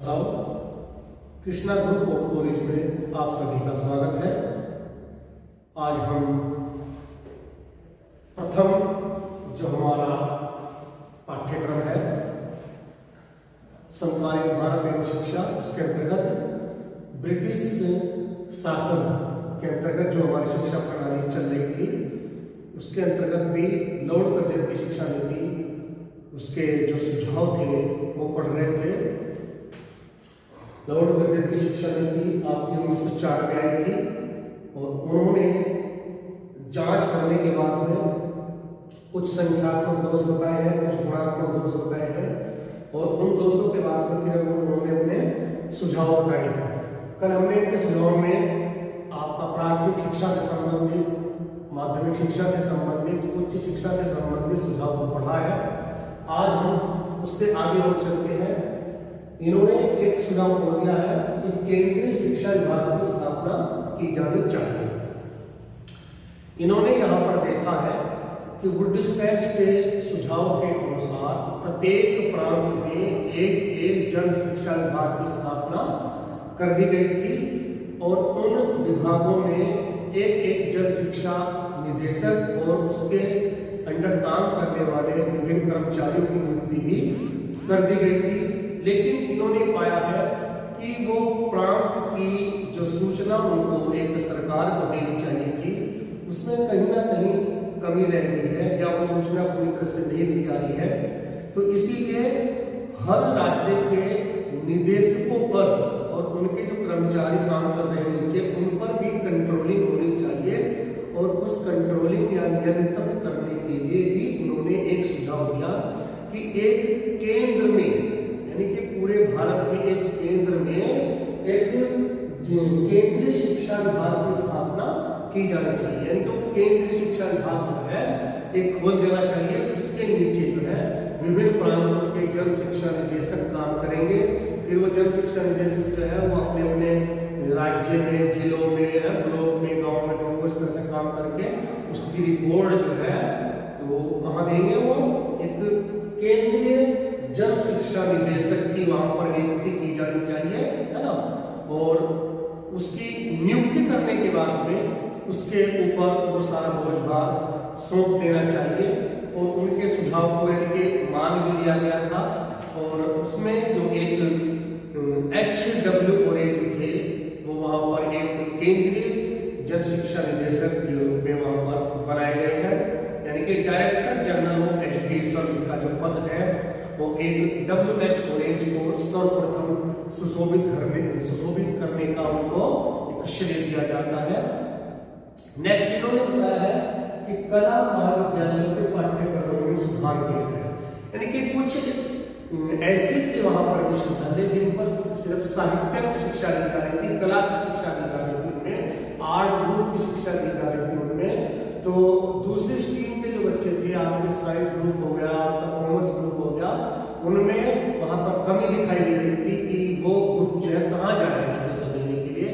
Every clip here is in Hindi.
Hello, Krishna group of college में आप सभी का स्वागत है। आज हम प्रथम जो हमारा पाठ्यक्रम है समकालीन भारत एवं शिक्षा, उसके अंतर्गत ब्रिटिश शासन के अंतर्गत जो हमारी शिक्षा प्रणाली चल रही थी, उसके अंतर्गत भी लॉर्ड कर्जन की शिक्षा नीति, उसके जो सुझाव थे वो पढ़ रहे थे। लॉर्ड कर्जन की शिक्षा नीति आपकी 1904 में आई थी और उन्होंने जांच करने के बाद में कुछ संख्यात्मक दोष बताए हैं, कुछ गुणात्मक दोष बताए हैं और उन दोषों के बाद में फिर उन्होंने अपने सुझाव बताए हैं। कल हमने इनके सुझाव में आपका प्राथमिक शिक्षा से संबंधित, माध्यमिक शिक्षा से संबंधित, उच्च शिक्षा से संबंधित सुझाव को पढ़ा है। आज हम उससे आगे और चलते हैं। इन्होंने एक सुझाव बोल दिया है कि केंद्रीय शिक्षा विभाग की स्थापना की जानी चाहिए। इन्होंने यहाँ पर देखा है कि वुडस्टैच के सुझाव के अनुसार प्रत्येक प्रांत में एक जन शिक्षा विभाग की स्थापना कर दी गई थी और उन विभागों में एक जन शिक्षा निदेशक और उसके अंडर काम करने वाले विभिन्न कर्मचारियों की नियुक्ति भी कर दी गई थी। लेकिन इन्होंने पाया है कि वो प्रांत की जो सूचना उनको एक सरकार को देनी चाहिए थी, उसमें कहीं ना कहीं कमी रह गई है या वो सूचना पूरी तरह से नहीं दी जा रही है। तो इसीलिए हर राज्य के निदेशकों पर और उनके जो कर्मचारी काम कर रहे हैं नीचे, उन पर भी कंट्रोलिंग होनी चाहिए और उस कंट्रोलिंग या नियंत्रण करने के लिए ही उन्होंने एक सुझाव दिया कि एक केंद्र में, यानी कि पूरे भारत में एक केंद्र में एक केंद्रीय शिक्षा विभाग की स्थापना की जानी चाहिए। यानी कि वो केंद्रीय शिक्षा विभाग जो है एक खोल देना चाहिए, उसके नीचे जो है विभिन्न प्रांतों के जन शिक्षा निदेशक काम करेंगे। फिर वो जन शिक्षा निदेशक जो है वो अपने अपने राज्य में, जिलों में, ब्लॉक में, गांव में, फिर उस तरह से काम करके उसकी रिपोर्ट जो है तो कहाँ देंगे, वो एक केंद्रीय जन शिक्षा निदेशक की वहां पर नियुक्ति की जानी चाहिए, है ना। और उसकी नियुक्ति करने के बाद में उसके ऊपर वो सारा बोझभार सौंप देना चाहिए और उनके सुझाव को इनके मान भी लिया गया था। और उसमें जो एक HW ऑरेंज थे वो वहां पर एक केंद्रीय जन शिक्षा निदेशक के रूप में वहां पर बनाए गए हैं। यानी कि डायरेक्टर जनरल ऑफ एजुकेशन का जो पद है वो एक WH ऑरेंज को सर्वप्रथम सुशोभित करने का उनको एक श्रेय दिया जाता है। नेक्स्ट इन्होंने बताया है कि कला महाविद्यालयों के पाठ्यक्रमों में सुधार किया है। यानी कि कुछ ऐसे थे वहां पर विश्वविद्यालय जिन पर सिर्फ साहित्यिक शिक्षा दी जा रही थी, कला की शिक्षा दी जा रही थी, उनमें आर्ट ग्रुप की शिक्षा दी जा रही थी उनमें। तो दूसरी स्ट्रीम के जो बच्चे थे, आपके साइंस ग्रुप हो गया, आपका कॉमर्स ग्रुप हो गया, उनमें वहां पर कमी दिखाई दे रही थी कि वो ग्रुप जो है कहाँ जाए एजुकेशन लेने के लिए,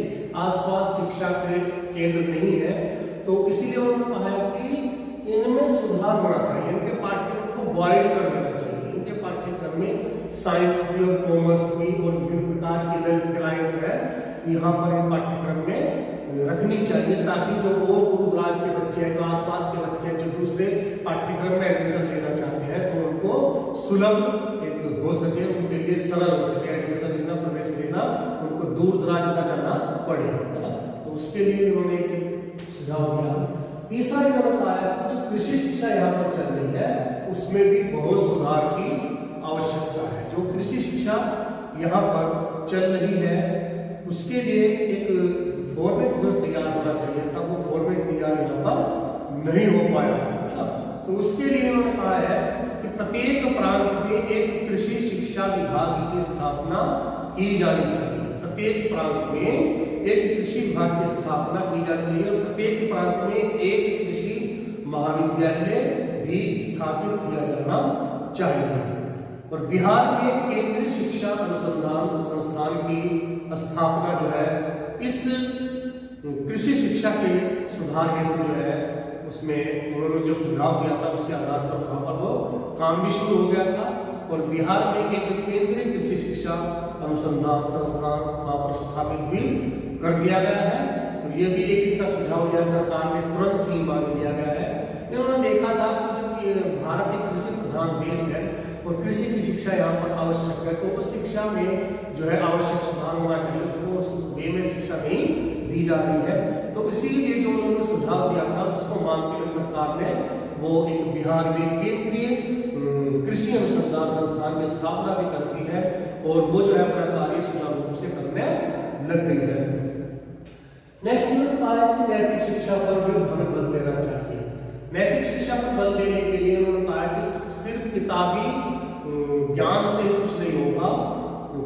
आसपास शिक्षा के केंद्र नहीं है। तो इसीलिए उन्होंने कहा है कि इनमें सुधार होना चाहिए, इनके पाठ्यक्रम को वाइड कर देना चाहिए। इनके पाठ्यक्रम में साइंस की और कॉमर्स की और विभिन्न प्रकार की ललित कलाएं जो है यहाँ पर इन पाठ्यक्रम में रखनी चाहिए, ताकि जो और दूर दराज के बच्चे हैं, तो आसपास के बच्चे हैं जो दूसरे पाठ्यक्रम में एडमिशन लेना चाहते हैं, तो उनको सुलभ हो सके, उनके लिए सरल हो सके एडमिशन लेना, प्रवेश लेना, उनको दूर दराज न जाना पड़े, है ना। तो उसके लिए उन्होंने एक सुझाव दिया। तीसरा इन्होंने कहा है कि जो कृषि शिक्षा यहाँ पर चल रही है उसमें भी बहुत सुधार की आवश्यकता है। जो कृषि शिक्षा यहाँ पर चल रही है उसके लिए एक फॉर्मेट जो तैयार होना चाहिए था, वो फॉर्मेट तैयार यहाँ पर नहीं हो पाया है ना। तो उसके लिए उन्होंने कहा है कि प्रत्येक प्रांत में एक कृषि शिक्षा विभाग की स्थापना की जानी चाहिए। प्रत्येक प्रांत में एक कृषि विभाग की स्थापना की जानी चाहिए और प्रत्येक प्रांत में एक कृषि महाविद्यालय भी स्थापित किया जाना चाहिए। और बिहार में केंद्रीय शिक्षा अनुसंधान संस्थान की स्थापना जो है इस कृषि शिक्षा के सुधार हेतु जो है उसमें उन्होंने जो सुझाव दिया था उसके आधार पर वहां पर वो काम भी शुरू हो गया था। और बिहार में एक केंद्रीय कृषि शिक्षा अनुसंधान संस्थान वहां पर स्थापित भी कर दिया गया है। तो ये भी एक इनका सुझाव है, सरकार ने तुरंत ही मान लिया गया है। इन्होंने देखा था कि जब ये भारत एक कृषि प्रधान देश है और कृषि की शिक्षा यहाँ पर आवश्यक है, तो उस शिक्षा में जो है आवश्यक सुधार होना चाहिए, उसको उस वे में शिक्षा नहीं दी जा रही है। तो इसीलिए जो उन्होंने सुझाव दिया था उसको मानते हुए सरकार ने वो एक बिहार में केंद्रीय कृषि अनुसंधान संस्थान की स्थापना भी कर दी है और वो जो है अपना कार्य सुचारू रूप से करने लग गई है। नेक्स्ट इन्होंने कहा है कि नैतिक शिक्षा पर भी हमें बल देना चाहिए। नैतिक शिक्षा पर बल देने के लिए उन्होंने कहा कि सिर्फ किताबी ज्ञान से कुछ नहीं होगा।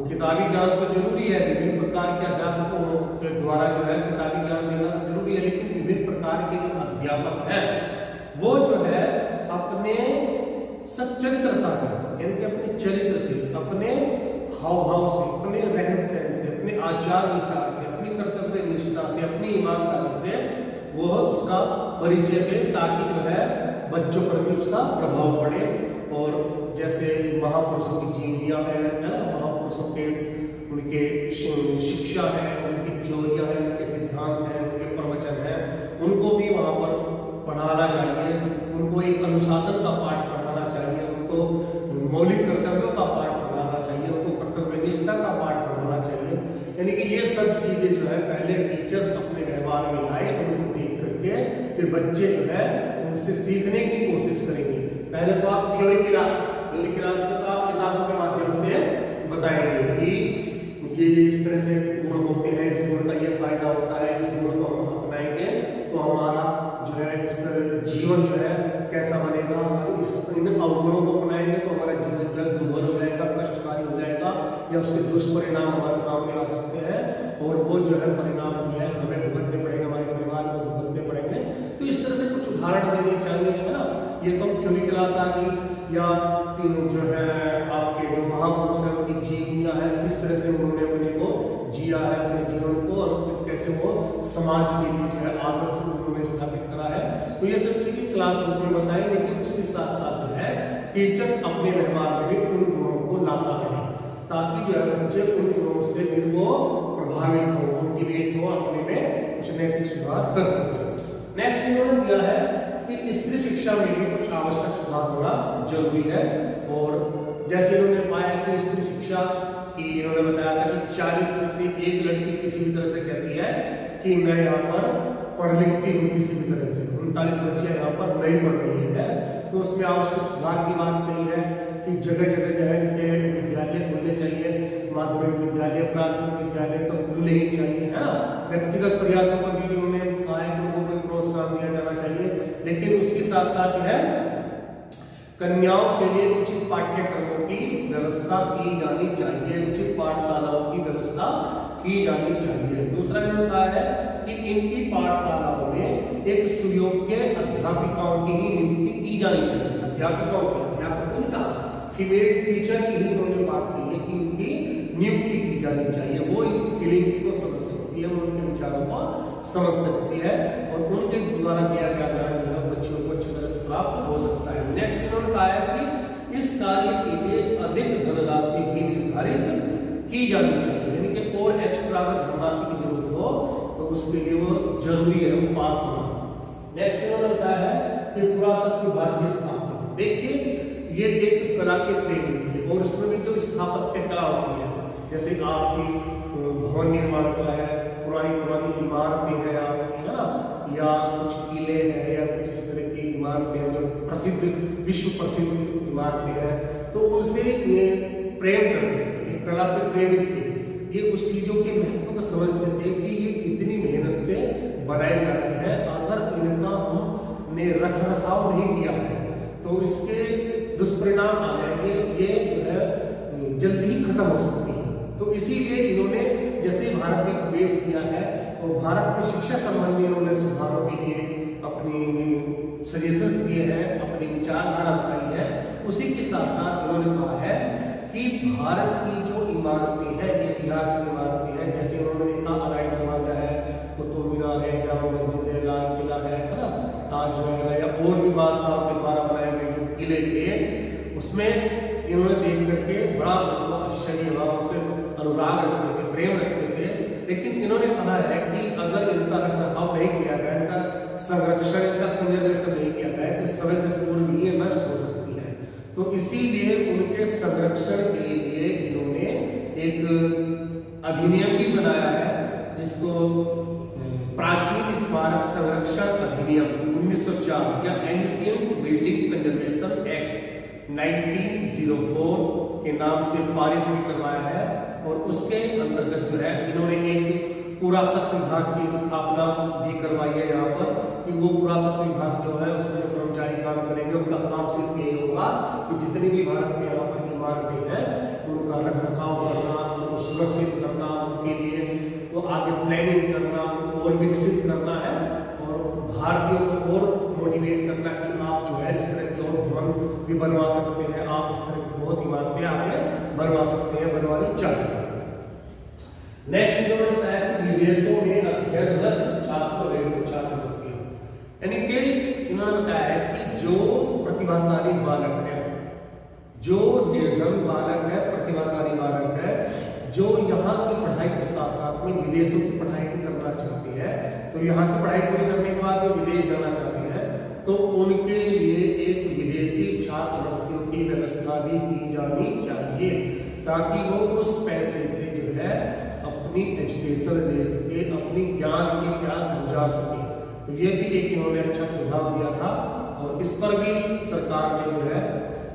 किताबी ज्ञान तो जरूरी है, विभिन्न प्रकार के अध्यापकों के द्वारा जो है किताबी ज्ञान देना तो जरूरी है, लेकिन विभिन्न प्रकार के जो अध्यापक हैं वो जो है अपने सच्चरित्रता से, यानी कि अपने चरित्र से, अपने हाव भाव से, अपने रहन सहन से, अपने आचार विचार से, अपनी कर्तव्य निष्ठा से, अपनी ईमानदारी से वो उसका परिचय दे, ताकि जो है बच्चों पर भी उसका प्रभाव पड़े। और जैसे महापुरुषों की जीवनियां है ना, महापुरुषों के उनके शिक्षा है, उनकी थ्योरियां है, उनके सिद्धांत हैं, उनके प्रवचन है, उनको भी वहां पर पढ़ाना चाहिए। उनको एक अनुशासन का पाठ पढ़ाना चाहिए, उनको मौलिक कर्तव्यों का पाठ पढ़ाना चाहिए, उनको कर्तव्य निष्ठा का पाठ पढ़ाना चाहिए। यानी कि ये सब चीजें जो है पहले टीचर्स अपने व्यवहार में लाए और उनको देख करके फिर बच्चे जो है उनसे सीखने की कोशिश करेंगे। पहले तो आप थ्योरी क्लास में तो आप किताबों के माध्यम से बताएंगे कि ये इस तरह से गुण होते हैं, इस गुण का ये फायदा होता है, इस गुण को हम अपनाएंगे तो हमारा जो है इस पर जीवन जो है कैसा बनेगा, और इन अवगुणों को अपनाएंगे तो हमारा जीवन जो है दुर्भर हो जाएगा, कष्टकारी हो जाएगा, या उसके दुष्परिणाम हमारे सामने आ सकते हैं और वो जो है परिणाम जो है हमें भुगतने पड़ेंगे, हमारे परिवार को भुगतने पड़ेंगे। तो इस तरह से कुछ उदाहरण देने चाहिए, है ना। ये तो थ्योरी क्लास आ गई, या जो है आपके जो महापुरुष है उनकी जीवनियां है, किस तरह से उन्होंने अपने को जिया है, अपने जीवन को, और कैसे वो समाज के लिए जो है आदर्श उन्होंने स्थापित करा है। तो ये सब चीजें क्लास रूप में बताई, लेकिन उसके साथ साथ जो है टीचर्स अपने व्यवहार में भी उन गुणों को लाता रहे, ताकि जो है बच्चे उन गुणों से फिर वो प्रभावित हो, मोटिवेट हो, अपने में कुछ नैतिक सुधार कर सके। नेक्स्ट इन्होंने दिया है कि स्त्री शिक्षा में भी कुछ आवश्यक सुधार होना जरूरी है। और जैसे इन्होंने पाया कि स्त्री शिक्षा की, इन्होंने बताया था कि 40 में से एक लड़की किसी भी तरह से कहती है कि मैं यहाँ पर पढ़ लिखती हूँ, किसी भी तरह से 39 बच्चियां यहाँ पर नहीं पढ़ रही है। तो उसमें आवश्यक सुधार की बात कही है कि जगह जगह जो है इनके विद्यालय खुलने चाहिए, माध्यमिक विद्यालय, प्राथमिक विद्यालय तो खुलने ही चाहिए, है ना। व्यक्तिगत प्रयासों पर भी उन्होंने कहा है कि उनको भी प्रोत्साहन दिया जाना चाहिए, लेकिन उसके साथ साथ जो है कन्याओं के लिए उचित पाठ्यक्रमों की व्यवस्था की जानी चाहिए, उचित पाठशालाओं की व्यवस्था की जानी चाहिए। दूसरा इन्होंने कहा है कि इनकी पाठशालाओं में एक सुयोग्य अध्यापिकाओं की ही नियुक्ति की जानी चाहिए। अध्यापकों ने कहा फीमेल टीचर की ही उन्होंने बात की है कि उनकी नियुक्ति की जानी चाहिए। वो इनकी फीलिंग्स को समझ सकती है, उनके विचारों को समझ सकती है, और उनके द्वारा दिया गया ज्ञान जो है बच्चियों को अच्छी तरह से प्राप्त हो सकता है। नेक्स्ट इन्होंने कहा है कि इस कार्य के लिए अधिक धनराशि भी निर्धारित की जानी चाहिए, यानी कि और एक्स्ट्रा अगर धनराशि की जरूरत हो तो उसके लिए वो जरूरी है वो पास होना। नेक्स्ट इन्होंने बताया है कि पुरातत्व विभाग की स्थापना। देखिए ये एक कला के प्रेमी थे, और इसमें भी जो स्थापत्य कला होती है, जैसे आपकी भवन निर्माण कला है, पुरानी इमारतें हैं आपकी, है ना, या कुछ किले हैं, या कुछ इस तरह की इमारतें हैं जो प्रसिद्ध, विश्व प्रसिद्ध इमारतें हैं, तो उनसे ये प्रेम करते थे, ये कला के प्रेमी थे। ये उस चीजों के महत्व को समझते थे कि ये कितनी मेहनत से बनाई जाती है, अगर इनका हमने रख रखाव नहीं किया है तो इसके दुष्परिणाम आ जाएंगे, ये जो है जल्दी ही खत्म हो सकती है। तो इसीलिए इन्होंने जैसे भारत में प्रवेश किया है और भारत में शिक्षा संबंधी इन्होंने सुधारों के लिए अपनी सजेशंस दिए हैं, अपनी विचारधारा बताई है। उसी के साथ साथ उन्होंने कहा है कि भारत की जो इमारतें हैं, ऐतिहासिक इमारतें हैं, जैसे उन्होंने देखा अलाई दरवाजा है, कुतुब मीनार है, जामा मस्जिद है, लाल किला है ना, ताजमहल है, या और भी बादशाह के द्वारा बनाए गए जो किले थे, उसमें इन्होंने देख करके बड़ा आश्चर्य हुआ, उनसे अनुराग रखते थे, प्रेम रखते थे। लेकिन इन्होंने कहा है कि अगर इनका रखरखाव नहीं किया गया, इनका संरक्षण, इनका कंजर्वेशन नहीं किया गया तो समय से पूर्व ही ये नष्ट हो सकती है। तो इसीलिए उनके संरक्षण के लिए इन्होंने एक अधिनियम भी बनाया है, जिसको प्राचीन स्मारक संरक्षण अधिनियम 1904 या एंशिएंट बिल्डिंग कंजर्वेशन एक्ट 1904 के नाम से पारित भी करवाया है। और उसके अंतर्गत जो है इन्होंने एक पुरातत्व विभाग की स्थापना भी करवाई है यहाँ पर, कि वो पुरातत्व विभाग जो है उसमें जो कर्मचारी काम करेंगे उनका काम सिर्फ ये होगा कि जितनी भी भारत में यहाँ पर इमारतें हैं उनका रखरखाव करना, उनको सुरक्षित करना, उनके लिए वो आगे प्लानिंग करना, उनको और विकसित करना है और भारतीयों को और मोटिवेट करना कि आप जो है इस तरह के और भवन भी बनवा सकते हैं, आप इस तरह की बहुत इमारतें आगे बनवा सकते हैं, बनवानी चाहिए। नेक्स्ट इन्होंने बताया कि विदेशों में अध्ययनरत छात्र एवं छात्रवृत्तियां, यानी कि इन्होंने बताया है कि जो प्रतिभाशाली बालक है, जो निर्धन बालक है, प्रतिभाशाली बालक है, जो यहाँ की पढ़ाई के साथ साथ में विदेशों की पढ़ाई भी करना चाहते हैं, तो यहाँ की पढ़ाई पूरी करने के बाद वो विदेश जाना चाहते हैं, तो उनके लिए एक विदेशी छात्रवृत्तियों की व्यवस्था भी की जानी चाहिए, ताकि वो उस पैसे से जो है अपनी एजुकेशन ले सके, अपनी ज्ञान की प्यास बुझा सके। तो ये भी एक इन्होंने अच्छा सुझाव दिया था और इस पर भी सरकार ने जो है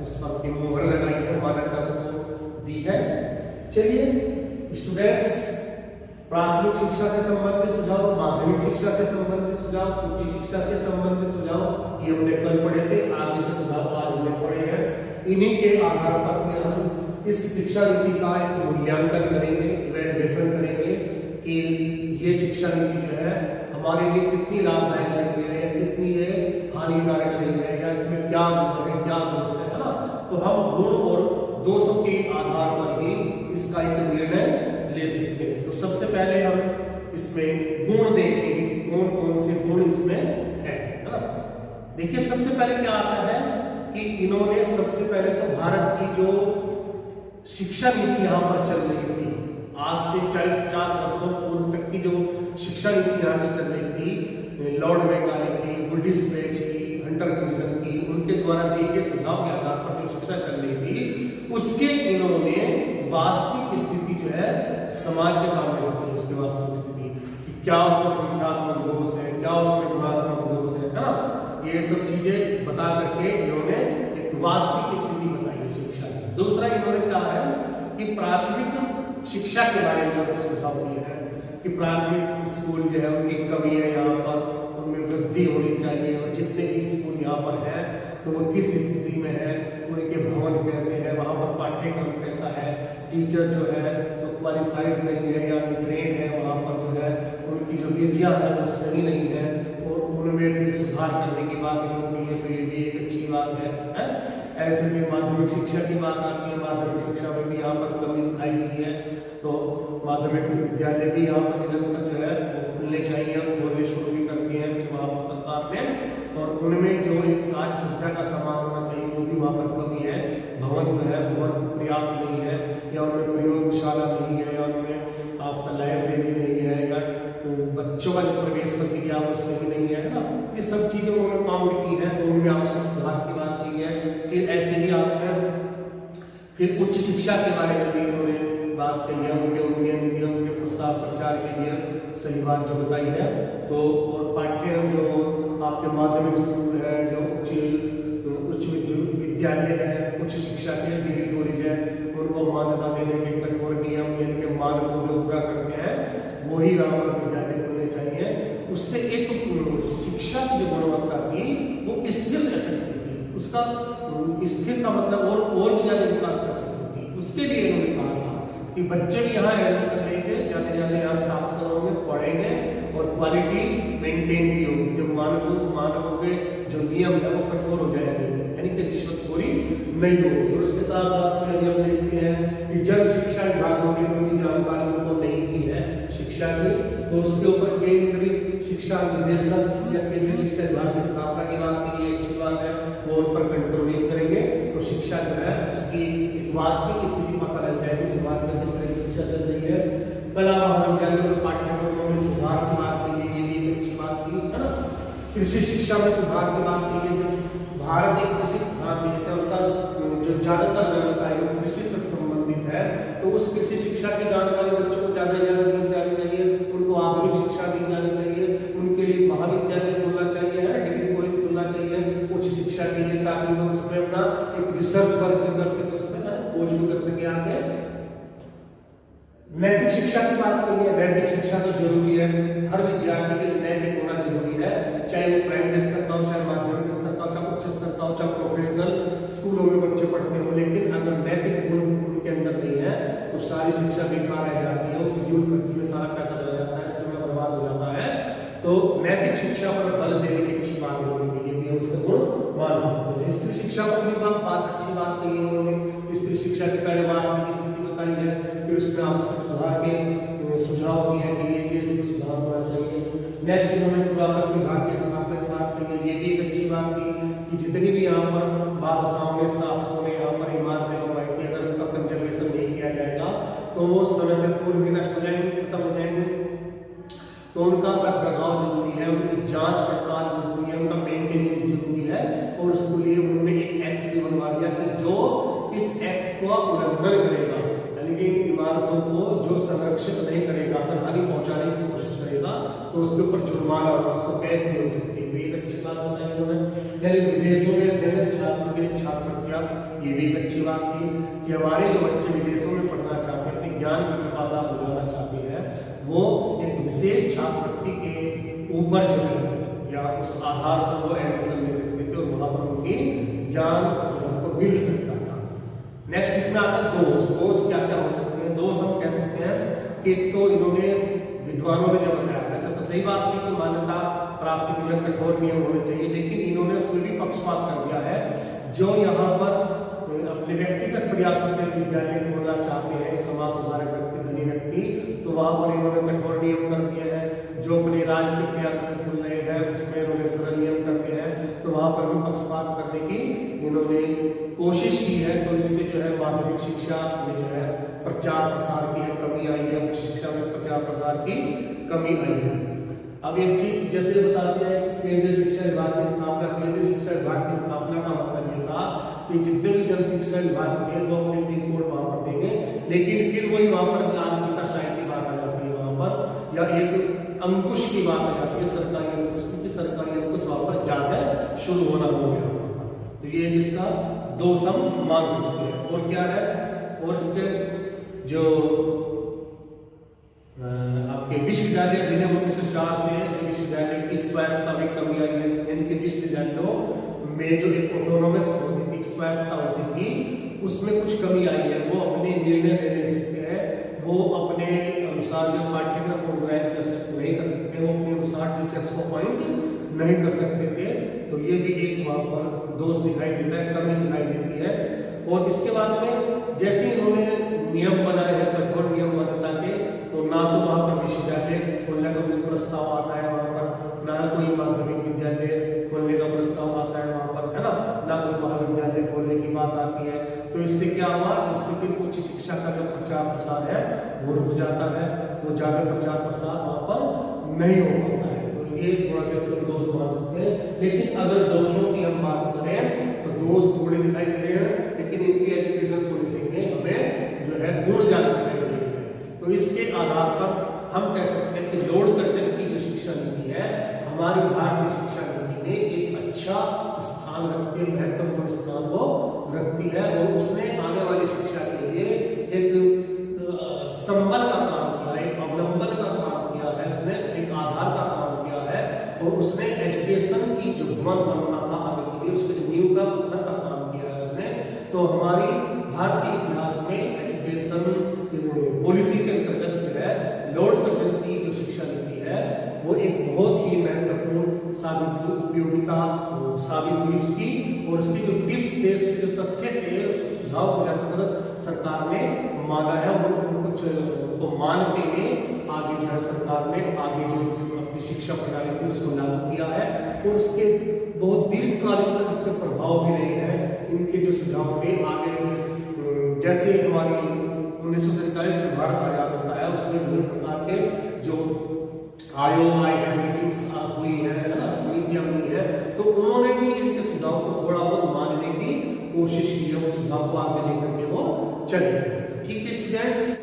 उस पर मोहर लगाई है, मान्यता उसको दी है। चलिए स्टूडेंट्स, प्राथमिक शिक्षा से संबंधित सुझाव, माध्यमिक शिक्षा से संबंधित सुझाव, उच्च शिक्षा से संबंधित सुझाव ये हमने कल पढ़े थे, आगे के सुझाव आज हमने पढ़े हैं। इन्हीं के आधार पर हम इस शिक्षा नीति का एक मूल्यांकन करेंगे, इवैल्यूएशन करेंगे कि ये शिक्षा नीति जो है हमारे लिए कितनी लाभदायक रही है या कितनी ये हानिकारक रही है, या इसमें क्या गुण है, क्या दोष है ना। तो हम गुण और दोषों के आधार पर ही इसका एक निर्णय ले सकते हैं। तो सबसे पहले हम इसमें गुण देखेंगे, कौन कौन से गुण इसमें है ना। देखिए सबसे पहले क्या आता है कि इन्होंने सबसे पहले तो भारत की जो शिक्षा नीति यहाँ पर चल रही थी, आज से 40-50 वर्षों पूर्व तक की जो शिक्षा नीति यहाँ की चल रही थी, लॉर्ड मैकाले की, बुद्धिस्ट बेच की, हंटर कमीशन की, उनके द्वारा दिए गए सुझाव के आधार पर जो शिक्षा चल रही थी, उसके इन्होंने वास्तविक स्थिति जो है समाज के सामने रखी है, उसकी वास्तविक स्थिति कि क्या उसमें संख्यात्मक दोष है, क्या उसमें गुणात्मक दोष है ना। ये सब चीजें बता करके इन्होंने एक वास्तविक स्थिति बताई है शिक्षा की। दूसरा इन्होंने कहा है कि प्राथमिक शिक्षा के बारे में जो सुझाव दिए हैं कि प्राथमिक स्कूल जो है उनकी कमी है, यहाँ पर उनमें वृद्धि होनी चाहिए, और जितने भी स्कूल यहाँ पर है तो वो किस स्थिति में है, उनके भवन कैसे है, वहाँ पर पाठ्यक्रम कैसा है, टीचर जो है वो क्वालिफाइड नहीं है या ट्रेन है, वहाँ पर जो है उनकी जो विधियाँ है वो सही नहीं है, और उनमें फिर सुधार करने की बात इन्होंने की है। तो ये भी एक अच्छी बात है। ऐसे में माध्यमिक शिक्षा की बात आती है, माध्यमिक शिक्षा में भी यहाँ पर कमी दिखाई दी है, तो माध्यमिक विद्यालय भी यहाँ पर निरंतर जो है वो खुलने चाहिए, खोलने शुरू भी करती है फिर वहाँ पर सरकार ने, और उनमें जो एक साज सज्जा का सामान होना चाहिए वो भी वहाँ पर कमी है, भवन जो है भवन पर्याप्त नहीं है, या उनमें प्रयोगशाला नहीं है, या उनमें आपका लाइब्रेरी नहीं है, या बच्चों का जो प्रवेश प्रक्रिया वो सही नहीं है ना। ये सब चीज़ों को उन्होंने काउंट की है, तो उनमें आवश्यक सुधार की बात की है। फिर ऐसे ही आपने फिर उच्च शिक्षा के बारे में भी उन्होंने बात कही है, उनके उन्नयन उनके प्रसार प्रचार के लिए सही बात जो बताई है। तो और पाठ्यक्रम जो आपके माध्यमिक स्कूल है, जो उच्च विद्यालय है, उच्च शिक्षा के डिग्री कॉलेज है, उनको मान्यता देने के कठोर नियम यानी कि मानकों जो पूरा करते हैं वही यहाँ पर विद्यालय खुलने चाहिए। उससे एक शिक्षा की जो गुणवत्ता थी वो स्थिर रह सकती थी, उसका स्थिर का मतलब और भी ज्यादा विकास कर सकती थी। उसके लिए इन्होंने कहा था कि बच्चे भी यहाँ एडमिशन लेंगे, जाने जाने यहाँ साफ करोगे, पढ़ेंगे और क्वालिटी मेंटेन भी होगी। जब मानकों के जो नियम है वो कठोर हो जाएंगे, यानी कि रिश्वतखोरी नहीं होगी। और उसके साथ साथ में हम देखते हैं कि जन शिक्षा विभागों की पूरी जानकारी उनको नहीं की है शिक्षा की, तो उसके ऊपर केंद्रीय शिक्षा निदेशक या केंद्रीय शिक्षा विभाग की स्थापना की बात की, ये अच्छी बात है, वो उन पर कंट्रोलिंग करेंगे तो शिक्षा जो है उसकी एक वास्तविक स्थिति पता लग जाएगी, समाज में किस तरह की शिक्षा चल अलग पाठ्यक्रमों में सुधार की बात की है, ये भी एक अच्छी बात की है ना। कृषि शिक्षा में सुधार की बात की है। जो भारत एक कृषि प्रधान देश है, उनका जो ज्यादातर व्यवसाय कृषि से संबंधित है, तो उस कृषि शिक्षा की जानकारी बच्चों को ज्यादा से ज्यादा दी जानी चाहिए। उनको आधुनिक शिक्षा दी जानी चाहिए, उनके लिए महाविद्यालय खोलना चाहिए, है डिग्री कॉलेज खोलना चाहिए उच्च शिक्षा के लिए, ताकि वो उसमें अपना एक रिसर्च वर्क भी कर सके, उसमें खोज भी कर सके आगे। नैतिक शिक्षा की बात करिए, नैतिक शिक्षा तो जरूरी है, हर विद्यार्थी के लिए नैतिक होना जरूरी है, चाहे वो प्राइमरी स्तर का हो, चाहे माध्यमिक स्तर का हो, चाहे उच्च स्तर का हो, चाहे प्रोफेशनल स्कूलों में बच्चे पढ़ते हो। लेकिन अगर नैतिक गुण उनके अंदर नहीं है तो सारी शिक्षा बेकार रह जाती है, वो फिजूल खर्ची में सारा पैसा चला जाता है, समय बर्बाद हो जाता है। तो नैतिक शिक्षा पर बल देने की अच्छी बात है, ये भी हम उसका गुण मान सकते हैं। स्त्री शिक्षा पर भी बात अच्छी बात कही है उन्होंने। स्त्री शिक्षा के पहले वास्तविक स्थिति बताई है, फिर उसमें आवश्यक सुधार के सुझाव दिए हैं कि ये इसमें सुधार होना चाहिए। नेक्स्ट उन्होंने पुरातत्व विभाग की स्थापना की बात की है, ये भी एक अच्छी बात थी कि जितनी भी यहाँ पर बादशाहों ने, शासकों ने यहाँ पर इमारतें बनवाई थी, अगर उनका कंजर्वेशन नहीं किया जाएगा तो वो समय से पूर्व ही नष्ट हो जाएंगे, खत्म हो जाएंगे। तो उनका रखरखाव जरूरी है, उनकी जांच पड़ताल जरूरी है, उनका मेंटेनेंस जरूरी है। और उसके लिए उन्होंने एक एक्ट भी बनवा दिया कि जो इस एक्ट का उल्लंघन करेगा, यानी कि इन इमारतों को जो संरक्षित नहीं करेगा, अगर हानि पहुंचाने की कोशिश करेगा तो उसके ऊपर जुर्माना होगा, उसको कैद भी हो सकती है। तो ये एक अच्छी बात बताई उन्होंने। यानी विदेशों में अध्ययनरत छात्रों के लिए छात्रवृत्तियां, ये भी एक अच्छी बात थी कि हमारे जो बच्चे विदेशों में पढ़ना चाहते हैं, अपने ज्ञान की पिपासा बुझाना चाहते हैं, वो एक विशेष छात्रवृत्ति के ऊपर जो है या उस आधार पर वो एडमिशन ले सकते थे और वहां पर उनकी ज्ञान जो उनको मिल सकता था। नेक्स्ट इसमें आता है दोष। दोष क्या क्या हो सकते हैं? दोष हम कह सकते हैं कि एक तो इन्होंने विद्वानों ने जब बताया, वैसे तो सही बात थी कि मान्यता प्राप्ति के लिए कठोर नियम होने चाहिए, लेकिन इन्होंने उसमें भी पक्षपात कर दिया है। जो यहाँ पर अपने व्यक्तिगत प्रयासों से विद्यालय खोलना चाहते हैं, समाज सुधारक व्यक्ति, धनी व्यक्ति, तो वहां पर इन्होंने कठोर नियम कर दिए हैं। जो अपने राज्य के प्रयास से खोल रहे हैं उसमें इन्होंने सरल नियम करते हैं, तो वहां पर भी पक्षपात करने की इन्होंने कोशिश की है। तो इससे जो है माध्यमिक शिक्षा में जो है प्रचार प्रसार की कमी आई है, उच्च शिक्षा में प्रचार प्रसार की कमी आई है। अब एक चीज जैसे बता दिया है कि केंद्रीय शिक्षा विभाग की स्थापना, केंद्रीय शिक्षा विभाग की स्थापना का मतलब ये था कि जितने भी जन शिक्षा विभाग थे वो अपनी रिपोर्ट वहां पर देंगे, लेकिन फिर वही वहां पर लाल फीताशाही की बात आ जाती है वहां पर, या एक अंकुश की बात आ जाती है, सरकारी अंकुश, क्योंकि सरकारी अंकुश वहां पर ज्यादा शुरू होना हो गया वहां पर। तो ये इसका दोष हम मान सकते हैं। और क्या है, और इसके जो आपके विश्वविद्यालय अधिनियम 1904 से जो विश्वविद्यालय की स्वायत्तता में कमी आई है, यानी कि विश्वविद्यालयों में जो एक ऑटोनोमस स्वायत्तता होती थी उसमें कुछ कमी आई है। वो अपने निर्णय ले सकते हैं, वो अपने अनुसार जो पाठ्यक्रम ऑर्गेनाइज नहीं कर सकते, वो अपने अनुसार टीचर्स को अपॉइंट नहीं कर सकते थे। तो ये भी एक वहां पर दोष दिखाई देता है, कमी दिखाई देती है। और इसके बाद में जैसे इन्होंने नियम बनाए हैं, कठोर नियम मान्यता के, तो ना तो वहां पर विश्वविद्यालय खोलने का कोई प्रस्ताव आता है वहां पर, ना कोई माध्यमिक विद्यालय खोलने का प्रस्ताव आता है वहां पर, है ना कोई महाविद्यालय खोलने की बात आती है। तो इससे क्या हुआ, इससे फिर उच्च शिक्षा का जो प्रचार प्रसार है वो रुक जाता है, वो ज्यादा प्रचार प्रसार वहां पर नहीं हो पाता है। तो ये थोड़ा सा इसमें दोष मान सकते हैं। लेकिन अगर दोषों की हम बात करें तो दोष थोड़े दिखाई दे रहे हैं, लेकिन इनकी एजुकेशन पॉलिसी में हमें जो है गुण ज्यादा दिखाई दे रहे हैं। तो इसके आधार पर हम कह सकते हैं कि लॉर्ड कर्जन की जो शिक्षा नीति है हमारी भारतीय शिक्षा नीति में एक अच्छा स्थान रखती है, महत्वपूर्ण स्थान वो रखती है। और उसने आने वाली शिक्षा के लिए एक संबल का काम किया है, एक अवलंबन का काम किया है, उसने एक आधार का काम किया है, और उसने एजुकेशन की जो भवन बनना था आगे के लिए उसके नींव का पत्थर का काम किया है उसने। तो हमारी भारतीय इतिहास में एजुकेशन पॉलिसी के अंतर्गत जो है लॉर्ड कर्जन की जो शिक्षा नीति है वो एक बहुत ही महत्वपूर्ण साबित हुई, उपयोगिता साबित हुई उसकी। और उसके जो टिप्स थे, उसके जो तथ्य थे, उसको सुझाव को ज्यादातर सरकार ने माना है, और उनको मानते हुए आगे जो है सरकार ने आगे जो अपनी शिक्षा प्रणाली थी उसको लागू किया है। और उसके बहुत दीर्घकालीन तक इसके प्रभाव भी रहे हैं। इनके जो सुझाव थे आगे जैसे हमारी 1947 में भारत आजाद होता है उसमें विभिन्न प्रकार के आयोग है, मीटिंग्स हुई है ना, समितियां हुई है, तो उन्होंने भी इनके सुझाव को थोड़ा बहुत मानने की कोशिश की है, उस सुझाव को आगे लेकर के वो चले गए। ठीक है स्टूडेंट्स।